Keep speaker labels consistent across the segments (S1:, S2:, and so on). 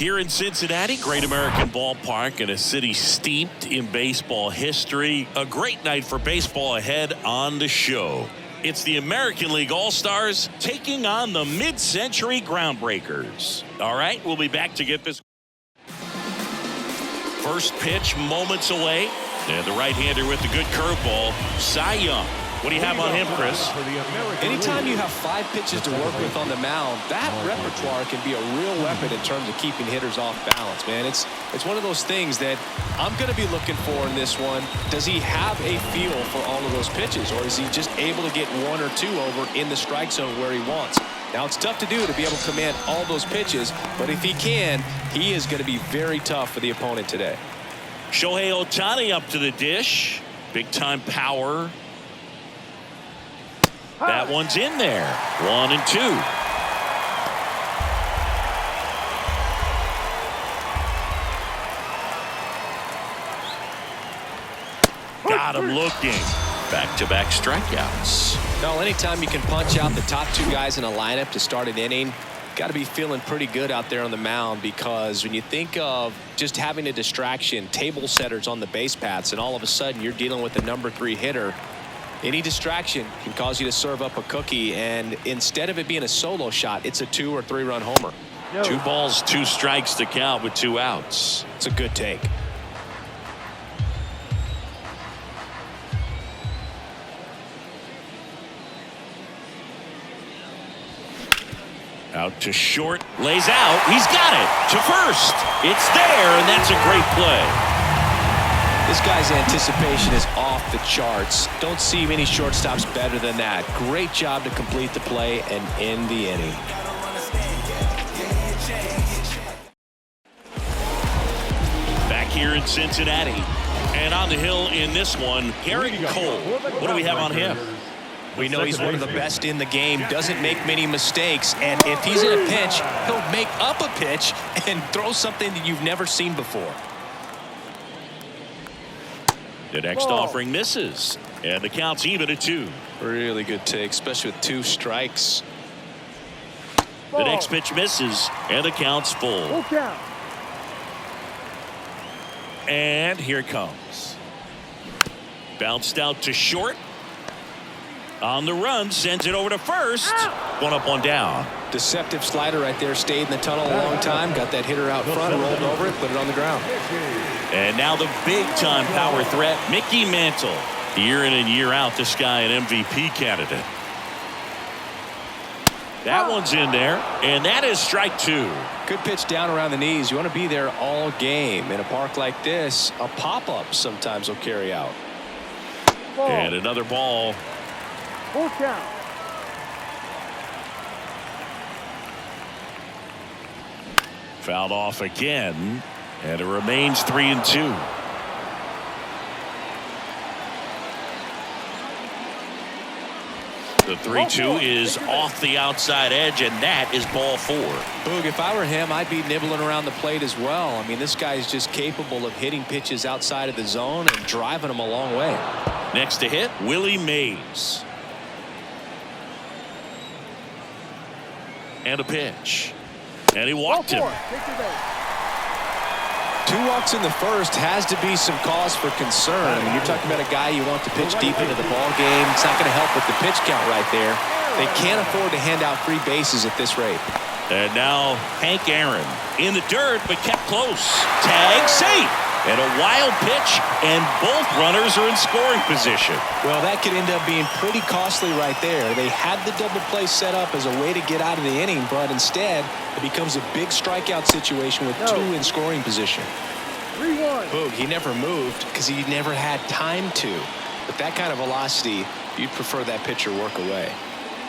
S1: Here in Cincinnati, great American ballpark in a city steeped in baseball history. A great night for baseball ahead on the show. It's the American League All-Stars taking on the mid-century Groundbreakers. All right, we'll be back to get this. First pitch moments away. And the right-hander with the good curveball, Cy Young. What do you have on him, Chris?
S2: Anytime you have 5 pitches to work with on the mound, that repertoire can be a real weapon in terms of keeping hitters off balance, man. It's one of those things that I'm going to be looking for in this one. Does he have a feel for all of those pitches, or is he just able to get 1 or 2 over in the strike zone where he wants? Now, it's tough to do to be able to command all those pitches, but if he can, he is going to be very tough for the opponent today.
S1: Shohei Ohtani up to the dish. Big-time power. That one's in there. 1 and 2. Got him looking. Back-to-back strikeouts.
S2: Well, anytime you can punch out the top 2 guys in a lineup to start an inning, got to be feeling pretty good out there on the mound, because when you think of just having a distraction, table setters on the base paths, and all of a sudden you're dealing with the number 3 hitter, any distraction can cause you to serve up a cookie, and instead of it being a solo shot, it's a 2 or 3 run homer.
S1: 2 balls, 2 strikes to count with 2 outs.
S2: It's a good take.
S1: Out to short, lays out, he's got it to first. It's there, and that's a great play.
S2: This guy's anticipation is off the charts. Don't see many shortstops better than that. Great job to complete the play and end the inning.
S1: Back here in Cincinnati, and on the hill in this one, Garrett Cole. What do we have on him?
S2: We know he's one of the best in the game, doesn't make many mistakes, and if he's in a pinch, he'll make up a pitch and throw something that you've never seen before.
S1: The next offering misses, and the count's even at 2.
S2: Really good take, especially with 2 strikes.
S1: The next pitch misses, and the count's full. And here it comes. Bounced out to short. On the run, sends it over to first. 1 up, 1 down.
S2: Deceptive slider right there. Stayed in the tunnel a long time. Got that hitter out front, rolled over it, put it on the ground.
S1: And now the big-time power threat, Mickey Mantle. Year in and year out, this guy an MVP candidate. That one's in there, and that is strike 2.
S2: Good pitch down around the knees. You want to be there all game. In a park like this, a pop-up sometimes will carry out.
S1: And another ball.
S3: Full count.
S1: Fouled off again, and it remains 3 and 2. The 3-2 is off the outside edge, and that is ball 4.
S2: Boog, if I were him, I'd be nibbling around the plate as well. I mean, this guy is just capable of hitting pitches outside of the zone and driving them a long way.
S1: Next to hit, Willie Mays. And a pitch. And he walked him.
S2: 2 walks in the first has to be some cause for concern. I mean, you're talking about a guy you want to pitch deep into the ball game. It's not going to help with the pitch count right there. They can't afford to hand out free bases at this rate.
S1: And now Hank Aaron in the dirt, but kept close. Tag safe. And a wild pitch, and both runners are in scoring position.
S2: Well, that could end up being pretty costly right there. They had the double play set up as a way to get out of the inning, but instead it becomes a big strikeout situation with 2 in scoring position.
S3: 3-1.
S2: Boog, he never moved because he never had time to. But that kind of velocity, you'd prefer that pitcher work away.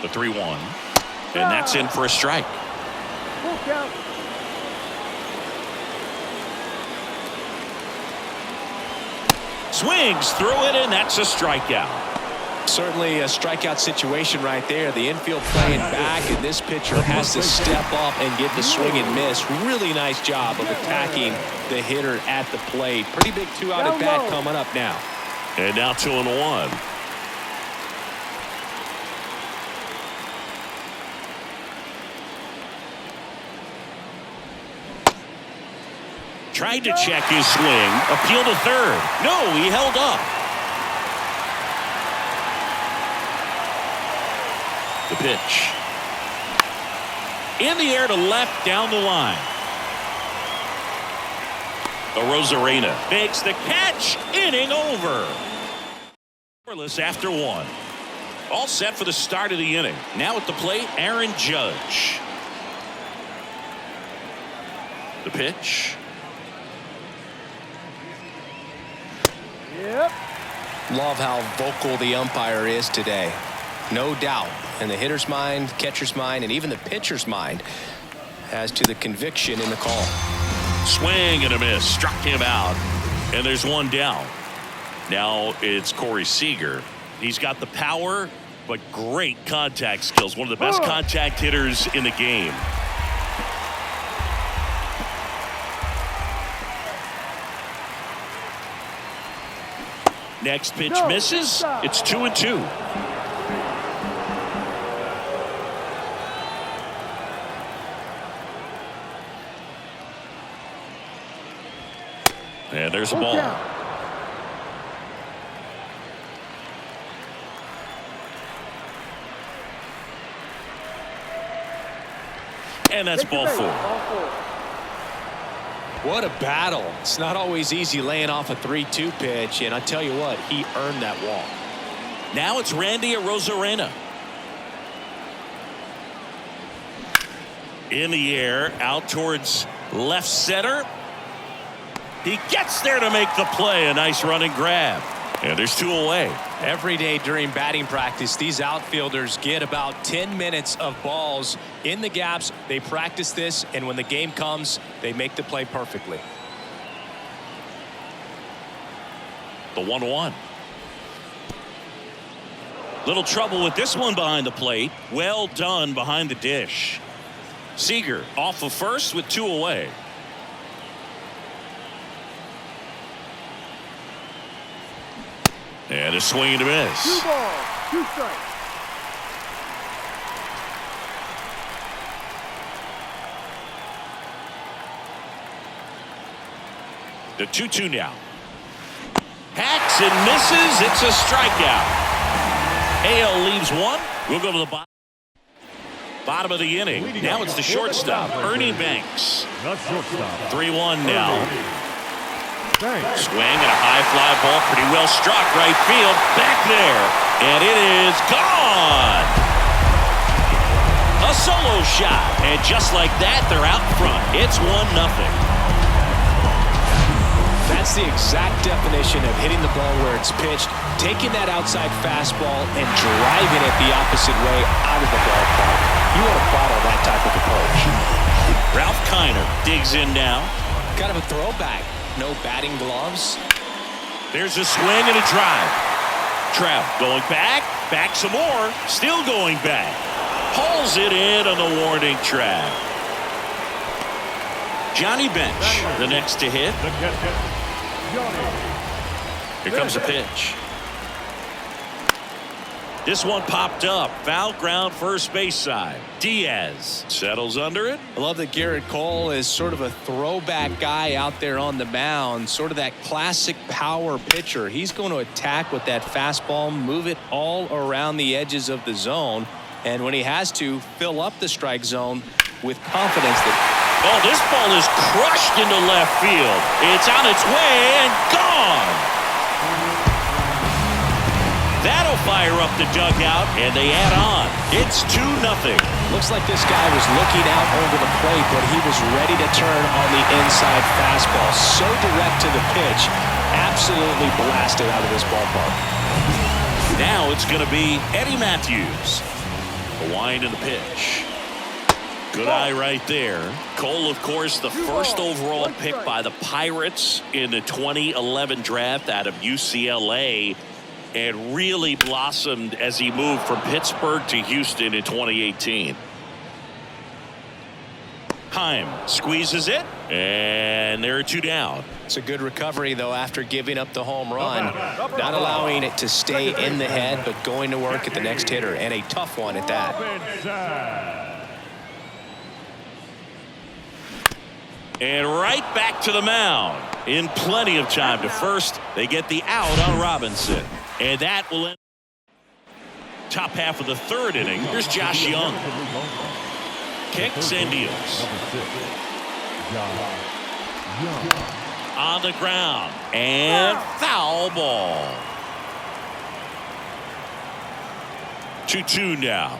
S1: The 3-1. And that's in for a strike.
S3: Full count.
S1: Swings through it, and that's a strikeout.
S2: Certainly a strikeout situation right there. The infield playing back, and this pitcher has to step up and get the swing and miss. Really nice job of attacking the hitter at the plate. Pretty big 2-out at bat coming up now.
S1: And now 2-1. Tried to check his swing. Appeal to third. No, he held up. The pitch. In the air to left down the line. The Rosarena makes the catch. Inning over. Scoreless after one. All set for the start of the inning. Now at the plate, Aaron Judge. The pitch.
S3: Yep.
S2: Love how vocal the umpire is today. No doubt in the hitter's mind, catcher's mind, and even the pitcher's mind as to the conviction in the call.
S1: Swing and a miss. Struck him out. And there's one down. Now it's Corey Seager. He's got the power, but great contact skills. One of the best contact hitters in the game. Next pitch misses. It's 2-2. And there's a ball. And that's ball four.
S2: What a battle. It's not always easy laying off a 3-2 pitch, and I tell you what, he earned that walk.
S1: Now it's Randy Arozarena. In the air, out towards left center. He gets there to make the play. A nice running grab. And there's two away.
S2: Every day during batting practice, these outfielders get about 10 minutes of balls in the gaps. They practice this, and when the game comes, they make the play perfectly.
S1: The 1-1. Little trouble with this one behind the plate. Well done behind the dish. Seager off of first with two away. And a swing and a miss.
S3: 2 balls, 2 strikes.
S1: The 2-2 now. Hacks and misses. It's a strikeout. AL leaves one. We'll go to the bottom of the inning. Now it's the shortstop, Ernie Banks. 3-1 now. Swing and a high fly ball, pretty well struck, right field, back there, and it is gone. A solo shot, and just like that, they're out front. It's 1-0.
S2: That's the exact definition of hitting the ball where it's pitched, taking that outside fastball and driving it the opposite way out of the ballpark. You want to bottle that type of approach.
S1: Ralph Kiner digs in now.
S2: Kind of a throwback. No batting gloves.
S1: There's a swing and a drive. Trout going back, back some more, still going back. Hauls it in on the warning track. Johnny Bench, the next to hit. Here comes a pitch. This one popped up. Foul ground first base side. Diaz settles under it.
S2: I love that Garrett Cole is sort of a throwback guy out there on the mound, sort of that classic power pitcher. He's going to attack with that fastball, move it all around the edges of the zone, and when he has to, fill up the strike zone with confidence.
S1: Oh, this ball is crushed into left field. It's on its way and gone. That'll fire up the dugout, and they add on. It's 2-0.
S2: Looks like this guy was looking out over the plate, but he was ready to turn on the inside fastball. So direct to the pitch, absolutely blasted out of this ballpark.
S1: Now it's going to be Eddie Matthews. The wind and the pitch. Good eye right there. Cole, of course, the first overall pick by the Pirates in the 2011 draft out of UCLA. And really blossomed as he moved from Pittsburgh to Houston in 2018. Heim squeezes it, and there are two down.
S2: It's a good recovery, though, after giving up the home run. Not allowing it to stay in the head, but going to work at the next hitter, and a tough one at that.
S1: And right back to the mound. In plenty of time to first. They get the out on Robinson. And that will end top half of the third inning. Here's Josh Young. Kicks and deals. On the ground. And foul ball. 2-2 now.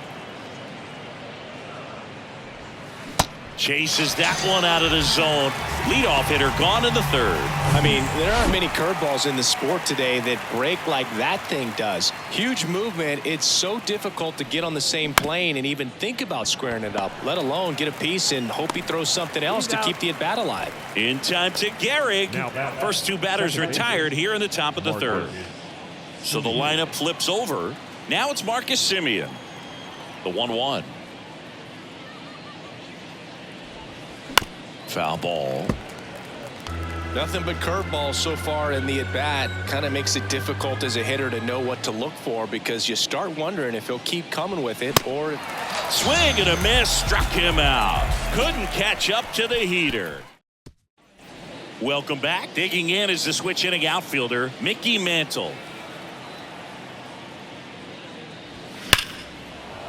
S1: Chases that one out of the zone. Leadoff hitter gone in the third.
S2: I mean, there aren't many curveballs in the sport today that break like that thing does. Huge movement. It's so difficult to get on the same plane and even think about squaring it up, let alone get a piece and hope he throws something else to keep the at-bat alive.
S1: In time to Gehrig. First two batters retired here in the top of the third. So the lineup flips over. Now it's Marcus Semien. The 1-1. Foul ball.
S2: Nothing but curveballs so far in the at-bat. Kind of makes it difficult as a hitter to know what to look for because you start wondering if he'll keep coming with it or...
S1: Swing and a miss. Struck him out. Couldn't catch up to the heater. Welcome back. Digging in is the switch inning outfielder, Mickey Mantle.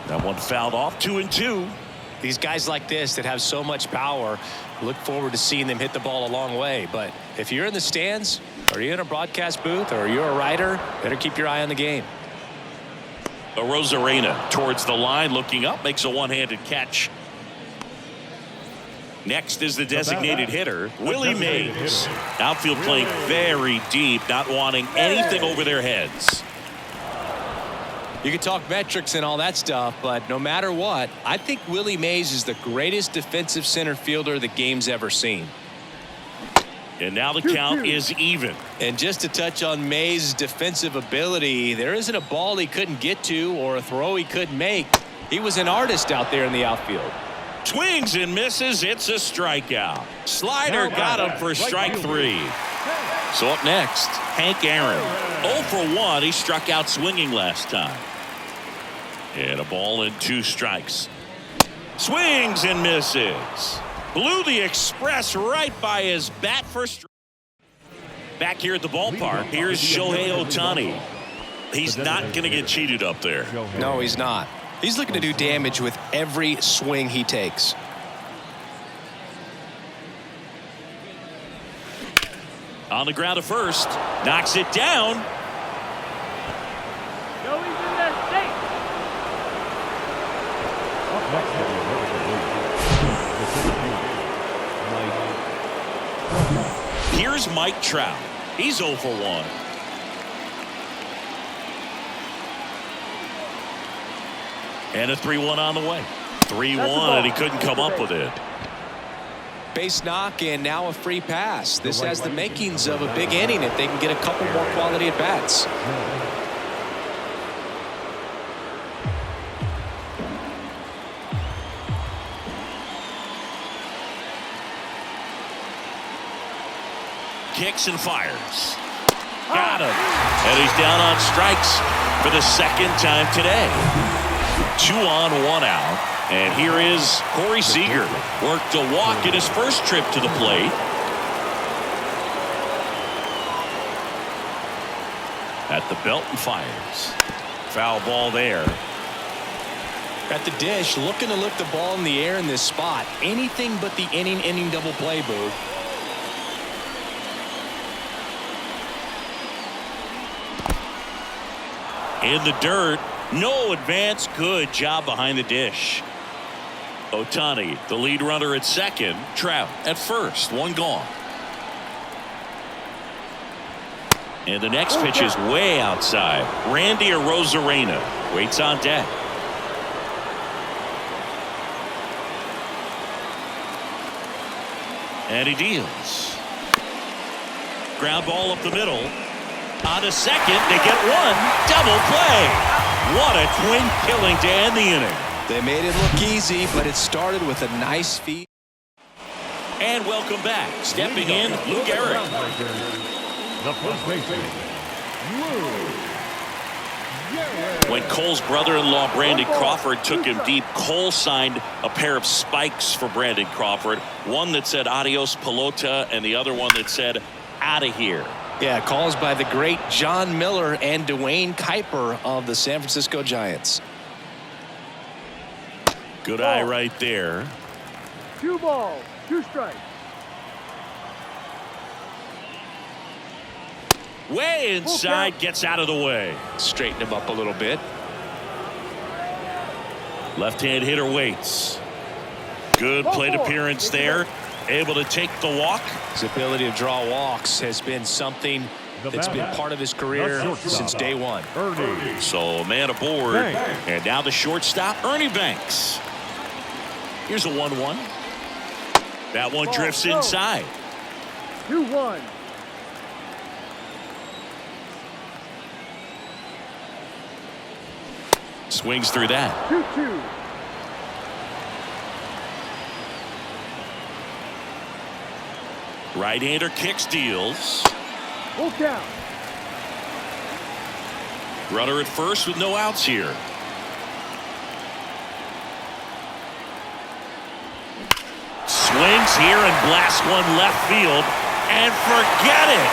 S1: That one fouled off. 2-2.
S2: These guys like this that have so much power, look forward to seeing them hit the ball a long way. But if you're in the stands, or you're in a broadcast booth, or you're a writer, better keep your eye on the game.
S1: Rosarena towards the line, looking up, makes a one-handed catch. Next is the designated hitter, Willie Mays. Outfield playing very deep, not wanting anything over their heads.
S2: You can talk metrics and all that stuff, but no matter what, I think Willie Mays is the greatest defensive center fielder the game's ever seen.
S1: And now the count is even.
S2: And just to touch on Mays' defensive ability, there isn't a ball he couldn't get to or a throw he couldn't make. He was an artist out there in the outfield.
S1: Swings and misses. It's a strikeout. Slider got him for strike three. So up next, Hank Aaron. 0 for 1. He struck out swinging last time. And a ball and 2 strikes. Swings and misses. Blew the express right by his bat for strike. Back here at the ballpark, here's Shohei Ohtani. He's not going to get cheated up there.
S2: No, he's not. He's looking to do damage with every swing he takes.
S1: On the ground at first. Knocks it down.
S3: Joey's in there, stay.
S1: Here's Mike Trout. He's 0 for 1. And a 3-1 on the way. 3-1, and he couldn't come up with it.
S2: Base knock and now a free pass. This has the makings of a big inning if they can get a couple more quality at bats.
S1: Kicks and fires. Got him. And he's down on strikes for the second time today. 2 on, 1 out. And here is Corey Seager. Worked a walk in his first trip to the plate. At the belt and fires. Foul ball there.
S2: At the dish, looking to lift the ball in the air in this spot. Anything but the inning double play, Boo.
S1: In the dirt. No advance. Good job behind the dish. Ohtani, the lead runner at second. Trout at first. 1 gone. And the next pitch is way outside. Randy Arozarena waits on deck. And he deals. Ground ball up the middle. On to second. They get 1. Double play. What a twin killing to end the inning.
S2: They made it look easy, but it started with a nice feed.
S1: And welcome back. Stepping in, Lou Gehrig.
S3: The first baseman, Lou
S1: When Cole's brother-in-law Brandon Crawford took him deep, Cole signed a pair of spikes for Brandon Crawford. One that said adios pelota and the other one that said out of here.
S2: Yeah, calls by the great John Miller and Dwayne Kuiper of the San Francisco Giants.
S1: Good eye right there.
S3: 2 balls, 2 strikes.
S1: Way inside, gets out of the way.
S2: Straighten him up a little bit.
S1: Left-hand hitter waits. Good plate appearance there. Able to take the walk.
S2: His ability to draw walks has been something that's been part of his career since day one.
S1: So man aboard. And now the shortstop, Ernie Banks. Here's a 1-1. That one drifts inside.
S3: 2-1.
S1: Swings through that.
S3: 2-2.
S1: Right-hander kicks, deals.
S3: Full count.
S1: Runner at first with no outs here. Swings here and blasts one left field. And forget it.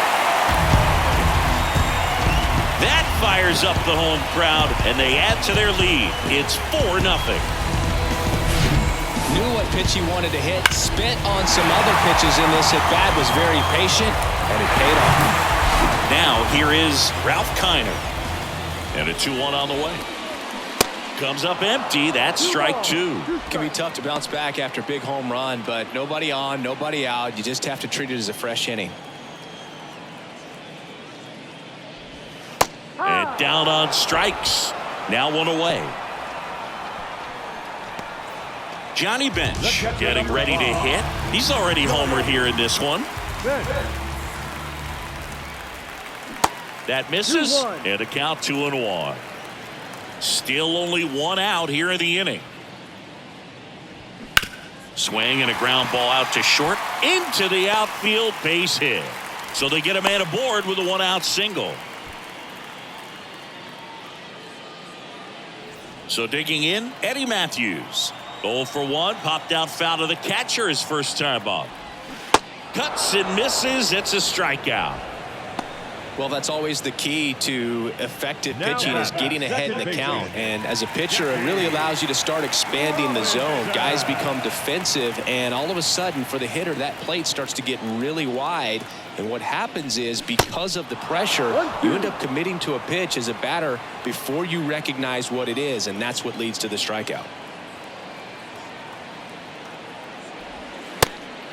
S1: That fires up the home crowd, and they add to their lead. It's 4-0.
S2: Knew what pitch he wanted to hit. Spent on some other pitches in this at bat. Was very patient, and it paid off.
S1: Now here is Ralph Kiner. And a 2-1 on the way. Comes up empty. That's strike 2.
S2: It can be tough to bounce back after a big home run, but nobody on, nobody out. You just have to treat it as a fresh inning.
S1: And down on strikes. Now 1 away. Johnny Bench getting ready to hit. He's already homered here in this one. That misses, and a count 2-1. Still only 1 out here in the inning. Swing and a ground ball out to short, into the outfield, base hit. So they get a man aboard with a 1-out single. So digging in, Eddie Matthews. 0 for 1, popped out foul to the catcher his first time up. Cuts and misses. It's a strikeout.
S2: Well, that's always the key to effective pitching, is getting ahead in the count. And as a pitcher, it really allows you to start expanding the zone. Guys become defensive, and all of a sudden, for the hitter, that plate starts to get really wide. And what happens is, because of the pressure, you end up committing to a pitch as a batter before you recognize what it is, and that's what leads to the strikeout.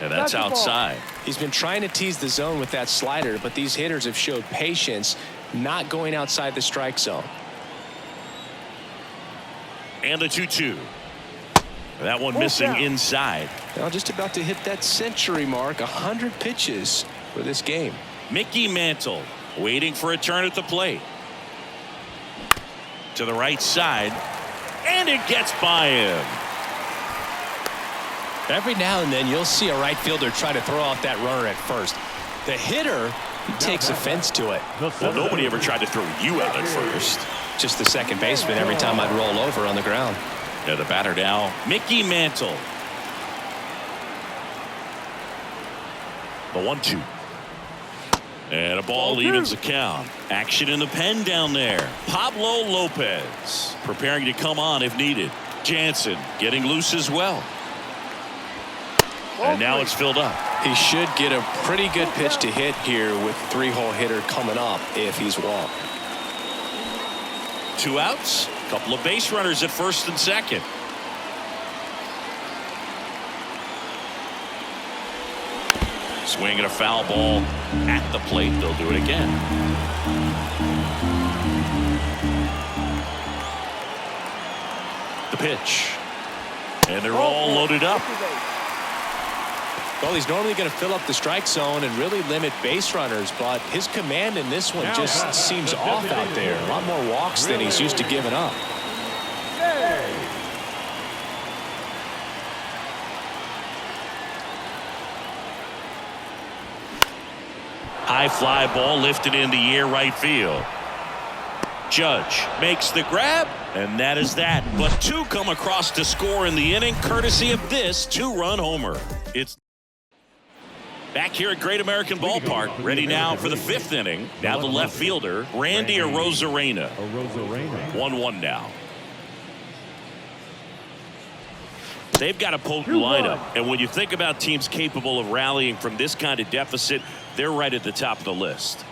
S1: And that's outside.
S2: He's been trying to tease the zone with that slider, but these hitters have showed patience, not going outside the strike zone.
S1: And the 2-2. That one missing inside.
S2: Now just about to hit that century mark, 100 pitches for this game.
S1: Mickey Mantle waiting for a turn at the plate. To the right side, and it gets by him.
S2: Every now and then you'll see a right fielder try to throw out that runner at first. The hitter takes offense to it.
S1: Well, nobody ever tried to throw you out at first.
S2: Just the second baseman every time I'd roll over on the ground.
S1: Yeah, the batter now, Mickey Mantle. The 1-2. And a ball evens the count. Action in the pen down there. Pablo Lopez preparing to come on if needed. Jansen getting loose as well. And now it's filled up.
S2: He should get a pretty good pitch to hit here with 3-hole hitter coming up if he's walked.
S1: 2 outs. Couple of base runners at first and second. Swing and a foul ball at the plate. They'll do it again. The pitch. And they're all loaded up.
S2: Well, he's normally going to fill up the strike zone and really limit base runners, but his command in this one just seems off out there. A lot more walks than he's used to giving up.
S1: High fly ball lifted in the air right field. Judge makes the grab, and that is that. But two come across to score in the inning, courtesy of this two-run homer. It's back here at Great American Ballpark, ready now for the fifth inning. Now the left fielder, Randy Arozarena. 1-1 now. They've got a potent lineup, and when you think about teams capable of rallying from this kind of deficit, they're right at the top of the list.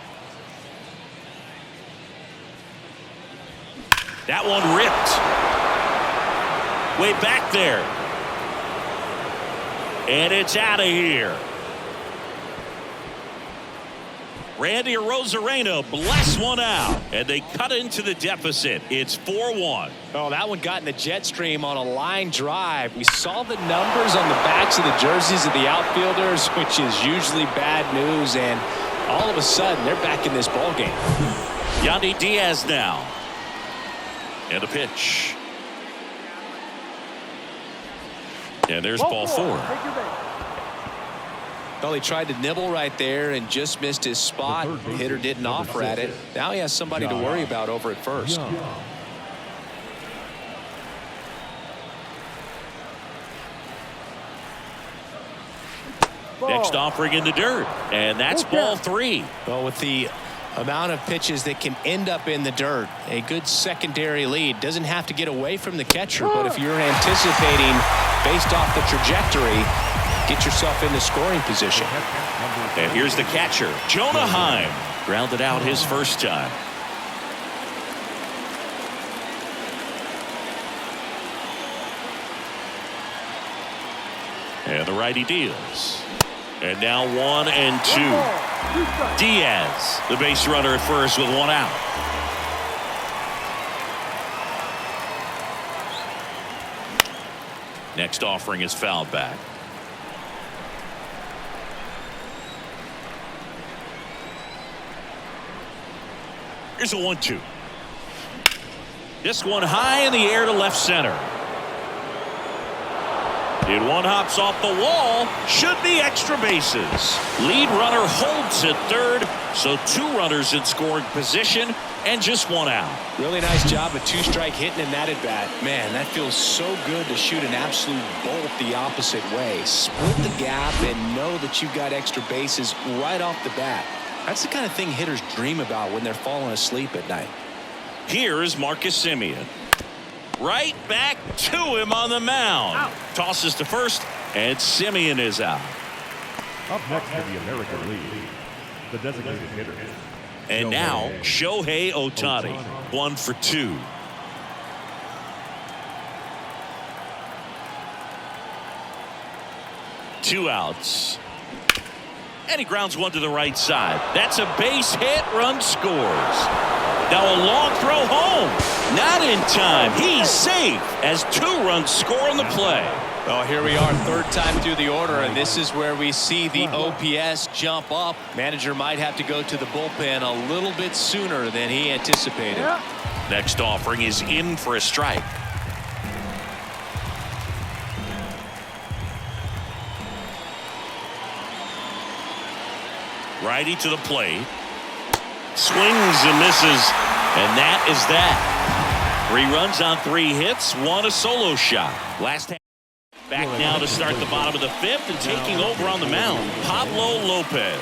S1: That one ripped. Way back there. And it's out of here. Randy Arozarena blasts one out, and they cut into the deficit. It's 4-1.
S2: Oh, that one got in the jet stream on a line drive. We saw the numbers on the backs of the jerseys of the outfielders, which is usually bad news, and all of a sudden, they're back in this ball game.
S1: Yandy Diaz now. And a pitch. And there's ball four.
S2: Well, he tried to nibble right there and just missed his spot. The hitter didn't offer at it. Now he has somebody to worry about over at first.
S1: Next offering in the dirt. And that's ball three.
S2: Well, with the amount of pitches that can end up in the dirt, a good secondary lead. Doesn't have to get away from the catcher, but if you're anticipating based off the trajectory, get yourself into scoring position.
S1: And here's the catcher, Jonah Heim. Grounded out his first time. And the righty deals. And now 1-2. Diaz, the base runner at first with one out. Next offering is fouled back. Here's a 1-2. This one high in the air to left center. And one hops off the wall. Should be extra bases. Lead runner holds at third. So two runners in scoring position and just one out.
S2: Really nice job of two-strike hitting in that at bat. Man, that feels so good to shoot an absolute bolt the opposite way. Split the gap and know that you've got extra bases right off the bat. That's the kind of thing hitters dream about when they're falling asleep at night.
S1: Here is Marcus Semien. Right back to him on the mound. Out. Tosses to first, and Semien is out.
S4: Up next in the American League, the designated hitter.
S1: And now, Shohei Ohtani, 1 for 2. Two outs. And he grounds one to the right side. That's a base hit. Run scores. Now a long throw home. Not in time. He's safe as two runs score on the play.
S2: Well, here we are, third time through the order, and this is where we see the OPS jump up. Manager might have to go to the bullpen a little bit sooner than he anticipated.
S1: Next offering is in for a strike. Righty to the plate. Swings and misses, and that is that. 3 runs on 3 hits, 1 a solo shot. Last half. Back now to start the bottom of the 5th and taking over on the mound, Pablo Lopez.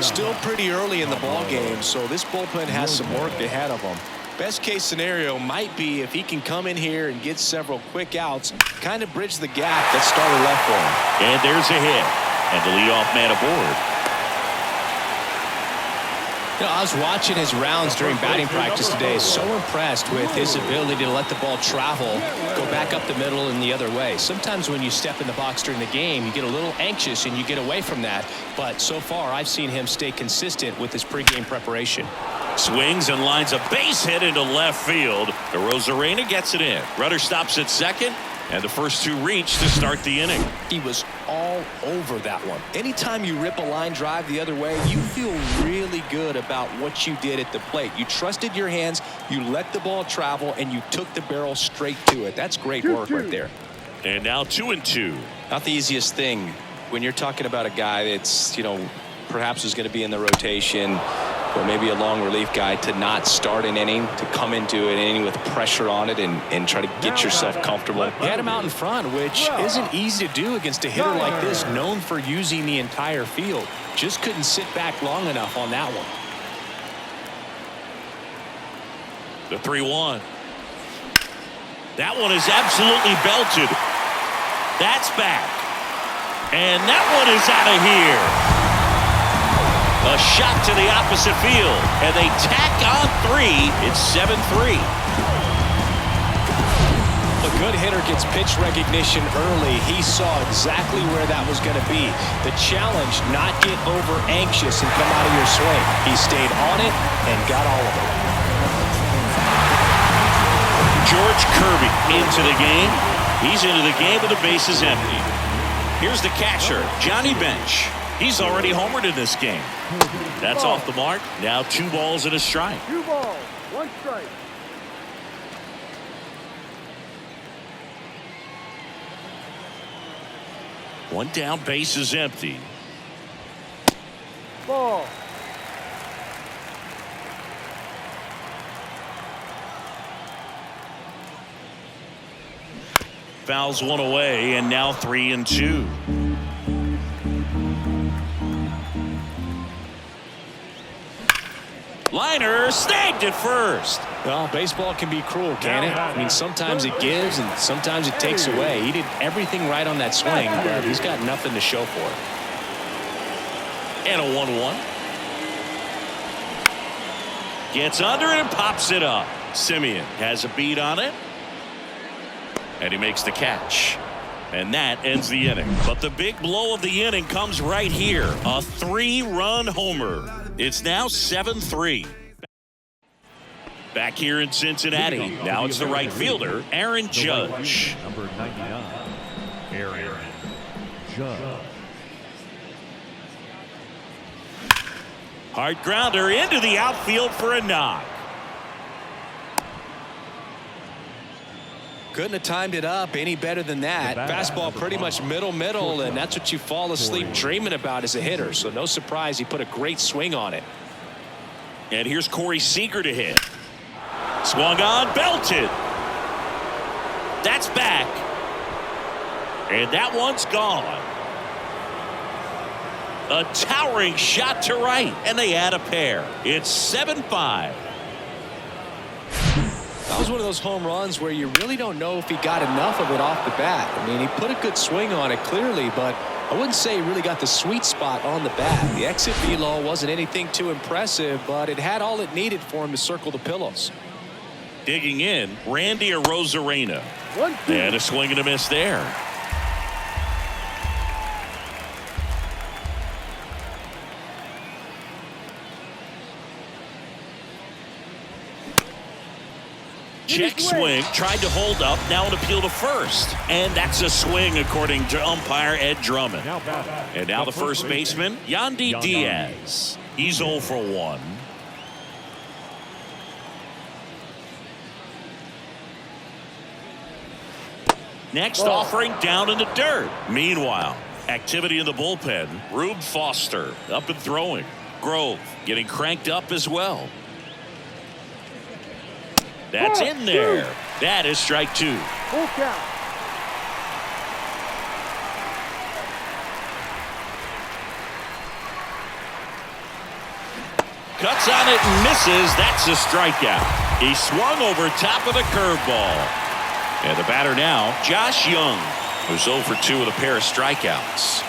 S2: Still pretty early in the ball game, so this bullpen has some work ahead of them. Best case scenario might be if he can come in here and get several quick outs, kind of bridge the gap that started left for him.
S1: And there's a hit, and the leadoff man aboard.
S2: You know, I was watching his rounds during batting practice today. So impressed with his ability to let the ball travel, go back up the middle and the other way. Sometimes when you step in the box during the game, you get a little anxious and you get away from that. But so far, I've seen him stay consistent with his pregame preparation.
S1: Swings and lines a base hit into left field. Arozarena gets it in. Runner stops at second, and the first 2 reach to start the inning.
S2: He was all over that one. Anytime you rip a line drive the other way, you feel really good about what you did at the plate. You trusted your hands, you let the ball travel, and you took the barrel straight to it. That's great work right there.
S1: And now 2-2.
S2: Not the easiest thing when you're talking about a guy that's, you know, perhaps was going to be in the rotation, or maybe a long relief guy, to not start an inning, to come into an inning with pressure on it and try to get yourself comfortable.
S5: He had him out in front, which isn't easy to do against a hitter like this, known for using the entire field. Just couldn't sit back long enough on that one.
S1: The 3-1. That one is absolutely belted. That's back. And that one is out of here. A shot to the opposite field. And they tack on 3. It's 7-3.
S2: A good hitter gets pitch recognition early. He saw exactly where that was going to be. The challenge, not get over anxious and come out of your swing. He stayed on it and got all of it.
S1: George Kirby into the game. He's into the game with the bases empty. Here's the catcher, Johnny Bench. He's already homered in this game. That's off the mark. Now 2 balls and a strike.
S3: 2 balls, 1 strike.
S1: One down, base is empty.
S3: Ball.
S1: Fouls one away, and now 3-2. Liner snagged at first.
S2: Well, baseball can be cruel, can it? I mean, sometimes it gives and sometimes it takes away. He did everything right on that swing, but he's got nothing to show for it.
S1: And a 1-1. Gets under it and pops it up. Simeon has a beat on it. And he makes the catch. And that ends the inning. But the big blow of the inning comes right here. A 3-run homer. It's now 7-3. Back here in Cincinnati. Now it's the right fielder, Aaron Judge.
S4: Number 99, Aaron Judge.
S1: Hard grounder into the outfield for a knock.
S2: Couldn't have timed it up any better than that. Fastball pretty much middle, and that's what you fall asleep dreaming about as a hitter. So no surprise he put a great swing on it.
S1: And here's Corey Seager to hit. Swung on, belted. That's back. And that one's gone. A towering shot to right, and they add a pair. It's 7-5.
S2: That was one of those home runs where you really don't know if he got enough of it off the bat. I mean, he put a good swing on it clearly, but I wouldn't say he really got the sweet spot on the bat. The exit velo wasn't anything too impressive, but it had all it needed for him to circle the pillows.
S1: Digging in, Randy Arozarena.
S3: 1-2.
S1: And a swing and a miss there. Check swing, tried to hold up, now an appeal to first. And that's a swing according to umpire Ed Drummond. And now the first baseman, Yandy Diaz. He's 0 for 1. Next offering down in the dirt. Meanwhile, activity in the bullpen. Rube Foster up and throwing. Grove getting cranked up as well. That's in there. That is strike 2.
S3: Full count.
S1: Cuts on it and misses. That's a strikeout. He swung over top of the curveball. And the batter now, Josh Young, who's 0 for 2 with a pair of strikeouts.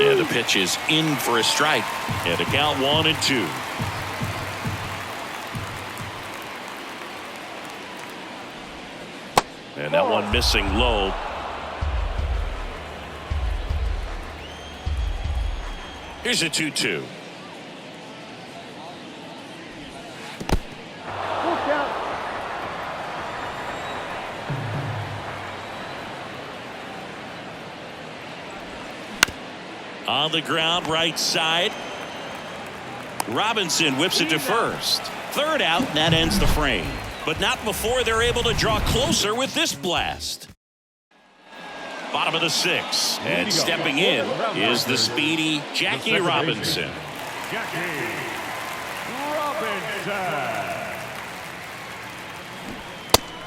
S1: And the pitch is in for a strike. And the count 1-2. And that one missing low. Here's a 2-2.
S3: Full count.
S1: On the ground, right side. Robinson whips it to first. Third out, and that ends the frame. But not before they're able to draw closer with this blast. Bottom of the 6th. And stepping in is the speedy Jackie Robinson.
S4: Jackie Robinson.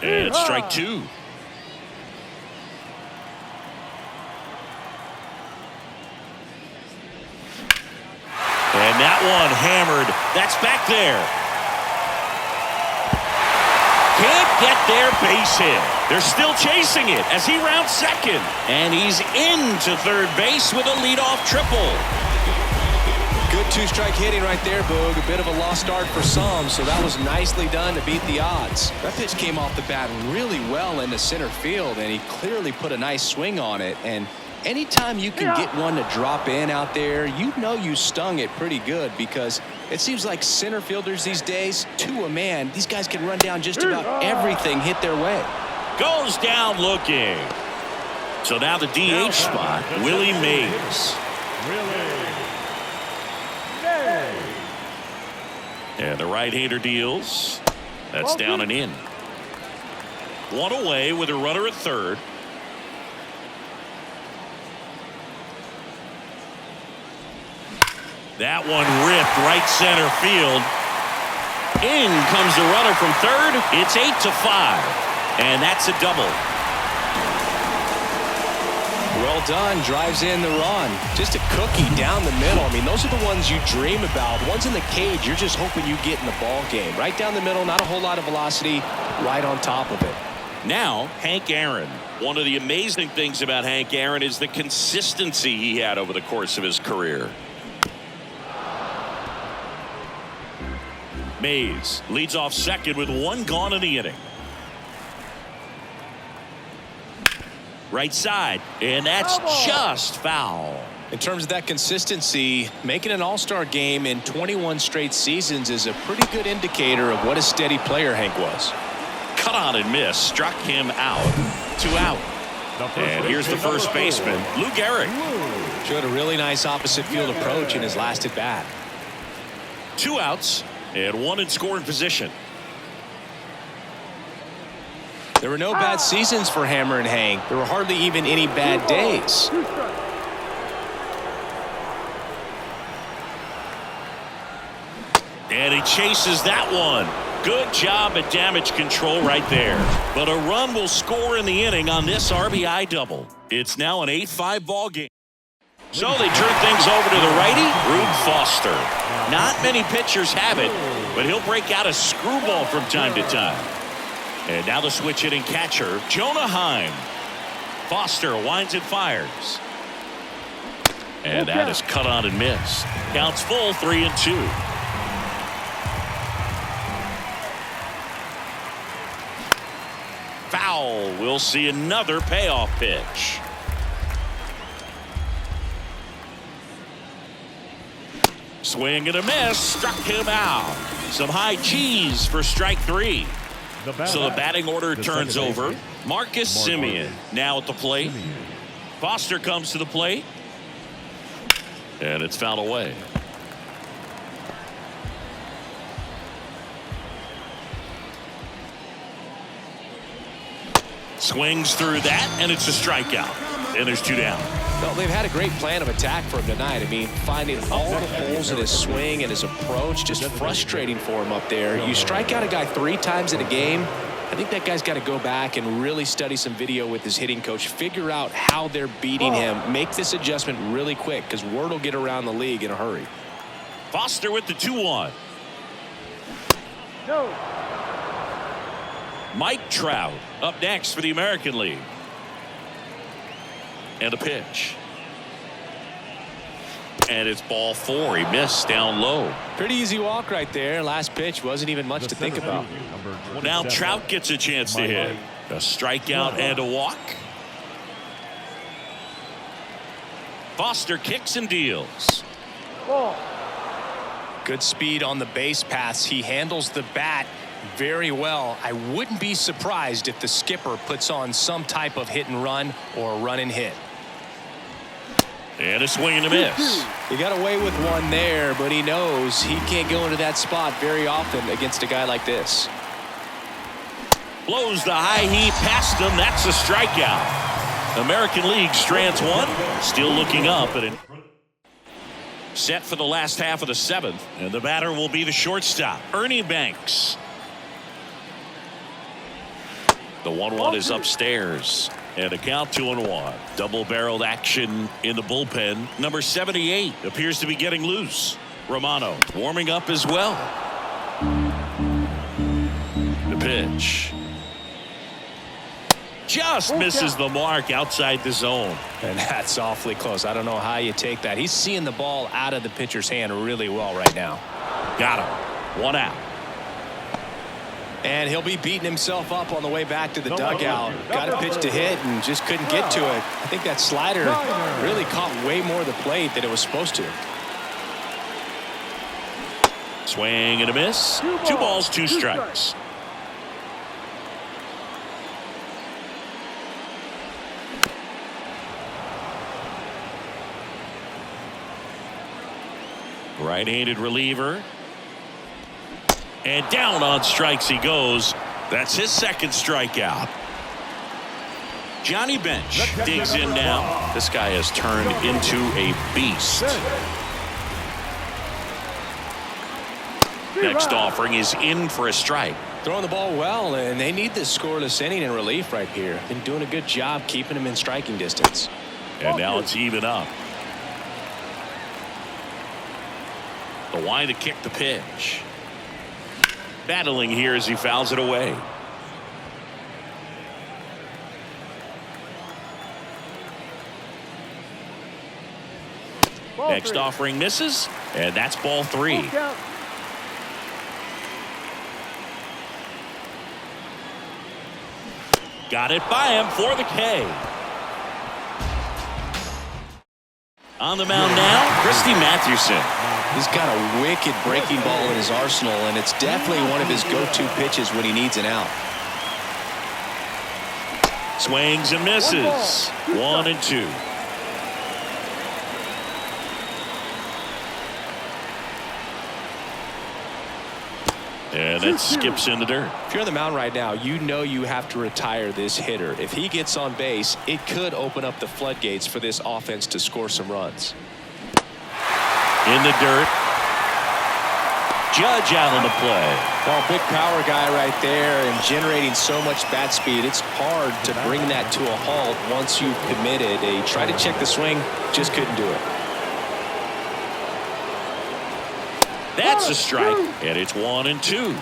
S1: And strike 2. And that one hammered. That's back there. Can't get their base hit. They're still chasing it as he rounds second. And he's into third base with a leadoff triple.
S2: Good two-strike hitting right there, Boog. A bit of a lost start for some, so that was nicely done to beat the odds. That pitch came off the bat really well into center field, and he clearly put a nice swing on it. And anytime you can get one to drop in out there, you know you stung it pretty good, because it seems like center fielders these days, to a man, these guys can run down just about everything hit their way.
S1: Goes down looking. So now the DH spot, Willie Mays. And the right-hander deals. That's down and in. One away with a runner at third. That one ripped right center field. In comes the runner from third. It's 8-5. And that's a double.
S2: Well done. Drives in the run. Just a cookie down the middle. I mean, those are the ones you dream about. Ones in the cage, you're just hoping you get in the ball game. Right down the middle, not a whole lot of velocity, right on top of it.
S1: Now, Hank Aaron. One of the amazing things about Hank Aaron is the consistency he had over the course of his career. Mays leads off second with one gone in the inning. Right side, and that's just foul.
S2: In terms of that consistency, making an all-star game in 21 straight seasons is a pretty good indicator of what a steady player Hank was.
S1: Cut on and miss, struck him out. 2 out. And here's the first baseman, Lou Gehrig.
S2: Showed a really nice opposite field approach in his last at bat.
S1: 2 outs and 1 in scoring position.
S2: There were no bad seasons for Hammer and Hank. There were hardly even any bad days.
S1: And he chases that one. Good job at damage control right there. But a run will score in the inning on this RBI double. It's now an 8-5 ball game. So they turn things over to the righty, Rube Foster. Not many pitchers have it, but he'll break out a screwball from time to time. And now the switch hitting catcher, Jonah Heim. Foster winds and fires. And that is cut on and missed. Counts full, 3-2. Foul. We'll see another payoff pitch. Swing and a miss. Struck him out. Some high cheese for strike 3. So the batting order turns over. Marcus Semien now at the plate. Foster comes to the plate. And it's fouled away. Swings through that, and it's a strikeout. And there's 2 down.
S2: Well, they've had a great plan of attack for him tonight. I mean, finding all the holes in his swing and his approach, just frustrating for him up there. You strike out a guy 3 times in a game, I think that guy's got to go back and really study some video with his hitting coach, figure out how they're beating him, make this adjustment really quick, because word will get around the league in a hurry.
S1: Foster with the 2-1.
S3: No.
S1: Mike Trout up next for the American League. And a pitch. And it's ball 4. He missed down low.
S2: Pretty easy walk right there. Last pitch wasn't even much to think about.
S1: Now Trout gets a chance to hit. A strikeout and a walk. Foster kicks and deals.
S3: Ball.
S2: Good speed on the base paths. He handles the bat very well. I wouldn't be surprised if the skipper puts on some type of hit and run or a run and hit.
S1: And a swing and a miss.
S2: He got away with one there, but he knows he can't go into that spot very often against a guy like this.
S1: Blows the high heat past him. That's a strikeout. American League strands one. Still looking up at it. Set for the last half of the seventh. And the batter will be the shortstop, Ernie Banks. The 1-1 is upstairs. And a count 2-1. Double-barreled action in the bullpen. Number 78 appears to be getting loose. Romano warming up as well. The pitch. Just misses the mark outside the zone.
S2: And that's awfully close. I don't know how you take that. He's seeing the ball out of the pitcher's hand really well right now.
S1: Got him. 1 out.
S2: And he'll be beating himself up on the way back to the dugout. Got a pitch to hit and just couldn't get to it. I think that slider really caught way more of the plate than it was supposed to.
S1: Swing and a miss. 2 balls, 2 strikes. Right-handed reliever. And down on strikes he goes. That's his second strikeout. Johnny Bench digs in now. This guy has turned into a beast. Next offering is in for a strike.
S2: Throwing the ball well, and they need this scoreless inning in relief right here. Been doing a good job keeping him in striking distance.
S1: And now it's even up. The line to kick the pitch. Battling here as he fouls it away. Next offering misses, and that's ball 3. Got it by him for the K. On the mound now, Christy Mathewson.
S2: He's got a wicked breaking ball in his arsenal, and it's definitely one of his go-to pitches when he needs an out.
S1: Swings and misses. 1 and 2. And that skips in the dirt.
S2: If you're on the mound right now, you know you have to retire this hitter. If he gets on base, it could open up the floodgates for this offense to score some runs.
S1: In the dirt. Judge out on the play.
S2: Well, big power guy right there and generating so much bat speed. It's hard to bring that to a halt once you've committed. They tried to check the swing, just couldn't do it.
S1: That's a strike, and it's 1 and 2.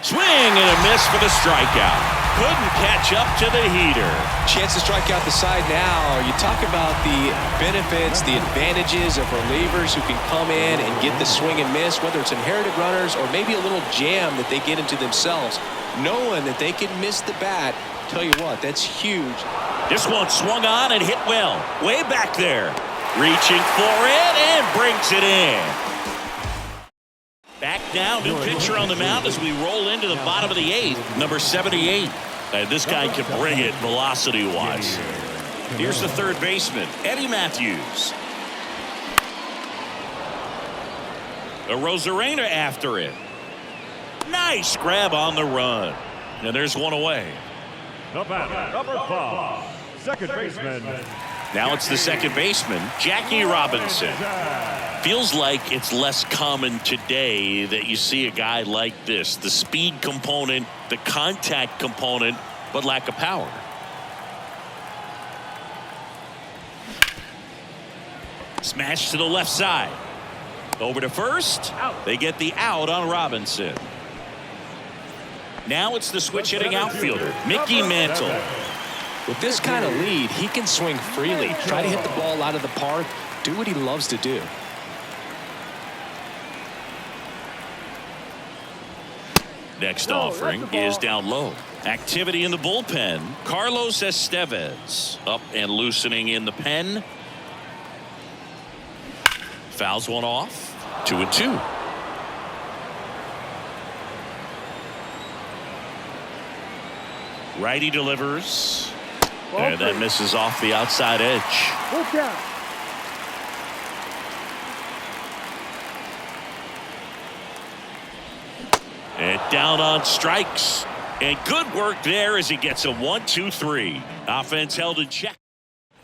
S1: Swing and a miss for the strikeout. Couldn't catch up to the heater.
S2: Chance to strike out the side now. You talk about the benefits, the advantages of relievers who can come in and get the swing and miss, whether it's inherited runners or maybe a little jam that they get into themselves. Knowing that they can miss the bat, tell you what, that's huge.
S1: This one swung on and hit well. Way back there. Reaching for it and brings it in. Back now, new pitcher on the mound as we roll into the bottom of the 8th. Number 78. And this guy can bring it velocity-wise. Here's the third baseman, Eddie Matthews. A Rosarena after it. Nice grab on the run. And there's one away.
S4: The batter, number 5, second baseman.
S1: Now it's the second baseman, Jackie Robinson. Feels like it's less common today that you see a guy like this. The speed component, the contact component, but lack of power. Smash to the left side. Over to first. They get the out on Robinson. Now it's the switch hitting outfielder, Mickey Mantle.
S2: With this kind of lead, he can swing freely, try to hit the ball out of the park, do what he loves to do.
S1: Next offering is down low. Activity in the bullpen. Carlos Estevez up and loosening in the pen. Fouls one off. 2 and 2. Righty delivers. And that misses off the outside edge.
S3: Look out.
S1: And down on strikes. And good work there as he gets a 1-2-3. Offense held in check.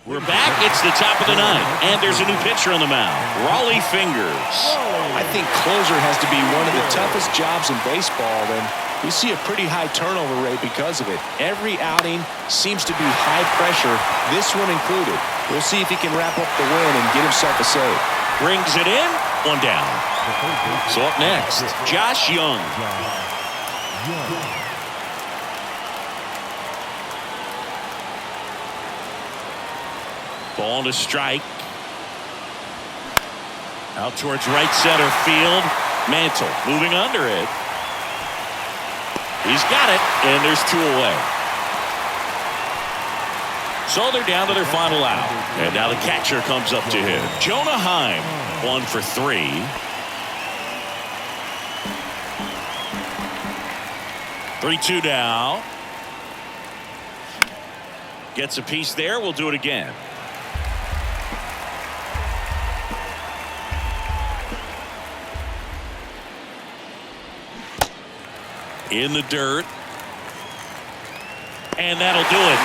S1: We're back. It's the top of the ninth. And there's a new pitcher on the mound. Raleigh Fingers.
S2: I think closer has to be one of the toughest jobs in baseball, and we see a pretty high turnover rate because of it. Every outing seems to be high pressure, this one included. We'll see if he can wrap up the win and get himself a save.
S1: Brings it in. One down. So up next, Josh Young. Ball to strike. Out towards right center field. Mantle moving under it. He's got it, and there's 2 away. So they're down to their final out. And now the catcher comes up to him. Jonah Heim, 1 for 3. Three-two now. Gets a piece there. We'll do it again. In the dirt. And that'll do it.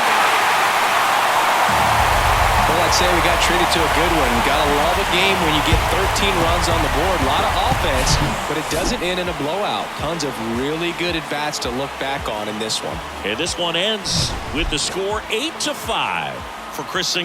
S2: Well, I'd say we got treated to a good one. Gotta love a game when you get 13 runs on the board. A lot of offense, but it doesn't end in a blowout. Tons of really good at-bats to look back on in this one.
S1: And this one ends with the score 8-5 for Chris Singer.